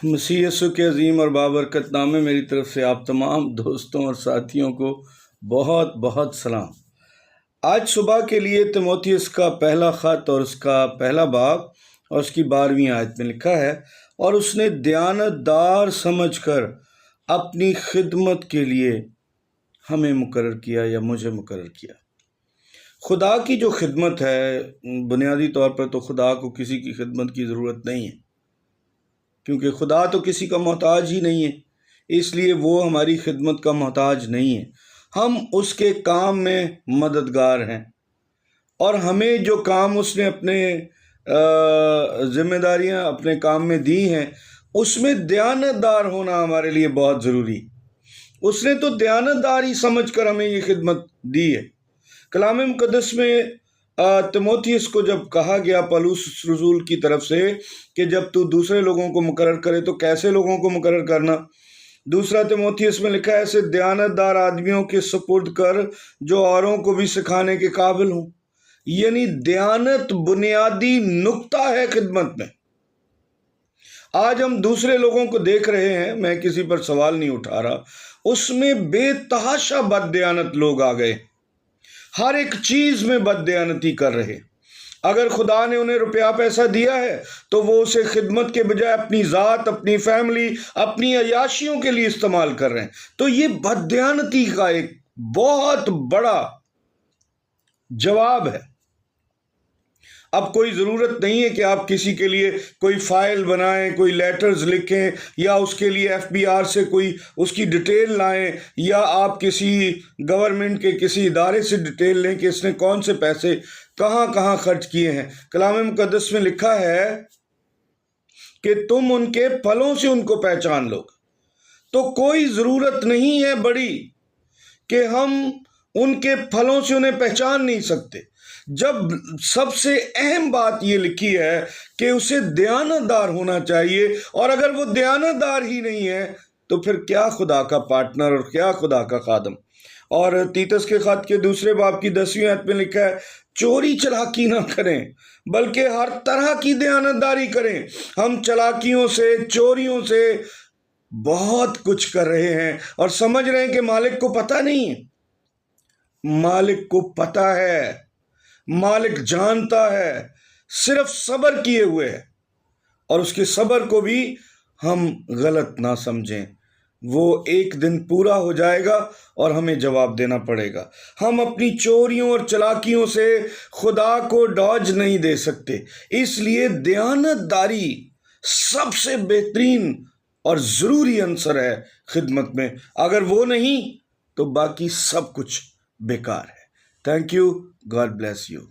مسیح یسوع کے عظیم اور بابرکت نام میں میری طرف سے آپ تمام دوستوں اور ساتھیوں کو بہت بہت سلام۔ آج صبح کے لیے تیموتھیوس کا پہلا خط اور اس کا پہلا باب اور اس کی 12ویں آیت میں لکھا ہے، اور اس نے دیانت دار سمجھ کر اپنی خدمت کے لیے ہمیں مقرر کیا یا مجھے مقرر کیا۔ خدا کی جو خدمت ہے، بنیادی طور پر تو خدا کو کسی کی خدمت کی ضرورت نہیں ہے، کیونکہ خدا تو کسی کا محتاج ہی نہیں ہے، اس لیے وہ ہماری خدمت کا محتاج نہیں ہے۔ ہم اس کے کام میں مددگار ہیں، اور ہمیں جو کام اس نے اپنے ذمہ داریاں اپنے کام میں دی ہیں، اس میں دیانت دار ہونا ہمارے لیے بہت ضروری۔ اس نے تو دیانت دار ہی سمجھ کر ہمیں یہ خدمت دی ہے۔ کلام مقدس میں تیموتھیوس کو جب کہا گیا پولس رسول کی طرف سے کہ جب تو دوسرے لوگوں کو مقرر کرے تو کیسے لوگوں کو مقرر کرنا، دوسرا تیموتھیوس میں لکھا ہے ایسے دیانت دار آدمیوں کے سپرد کر جو اوروں کو بھی سکھانے کے قابل ہوں۔ یعنی دیانت بنیادی نقطہ ہے خدمت میں۔ آج ہم دوسرے لوگوں کو دیکھ رہے ہیں، میں کسی پر سوال نہیں اٹھا رہا، اس میں بے تحاشا بد دیانت لوگ آ گئے، ہر ایک چیز میں بد دیانتی کر رہے۔ اگر خدا نے انہیں روپیہ پیسہ دیا ہے تو وہ اسے خدمت کے بجائے اپنی ذات، اپنی فیملی، اپنی عیاشیوں کے لیے استعمال کر رہے ہیں۔ تو یہ بد دیانتی کا ایک بہت بڑا جواب ہے۔ اب کوئی ضرورت نہیں ہے کہ آپ کسی کے لیے کوئی فائل بنائیں، کوئی لیٹرز لکھیں، یا اس کے لیے FBR سے کوئی اس کی ڈیٹیل لائیں، یا آپ کسی گورنمنٹ کے کسی ادارے سے ڈیٹیل لیں کہ اس نے کون سے پیسے کہاں کہاں خرچ کیے ہیں۔ کلام مقدس میں لکھا ہے کہ تم ان کے پھلوں سے ان کو پہچان لو۔ تو کوئی ضرورت نہیں ہے بڑی کہ ہم ان کے پھلوں سے انہیں پہچان نہیں سکتے، جب سب سے اہم بات یہ لکھی ہے کہ اسے دیانت دار ہونا چاہیے، اور اگر وہ دیانت دار ہی نہیں ہے تو پھر کیا خدا کا پارٹنر اور کیا خدا کا خادم۔ اور تیتس کے خط کے دوسرے باب کی 10ویں آیت میں لکھا ہے چوری چلاکی نہ کریں بلکہ ہر طرح کی دیانت داری کریں۔ ہم چلاکیوں سے، چوریوں سے بہت کچھ کر رہے ہیں اور سمجھ رہے ہیں کہ مالک کو پتہ نہیں ہے۔ مالک کو پتہ ہے، مالک جانتا ہے، صرف صبر کیے ہوئے ہے، اور اس کے صبر کو بھی ہم غلط نہ سمجھیں۔ وہ ایک دن پورا ہو جائے گا اور ہمیں جواب دینا پڑے گا۔ ہم اپنی چوریوں اور چلاکیوں سے خدا کو ڈاج نہیں دے سکتے، اس لیے دیانت داری سب سے بہترین اور ضروری عنصر ہے خدمت میں۔ اگر وہ نہیں تو باقی سب کچھ بیکار ہے۔ Thank you, God bless you.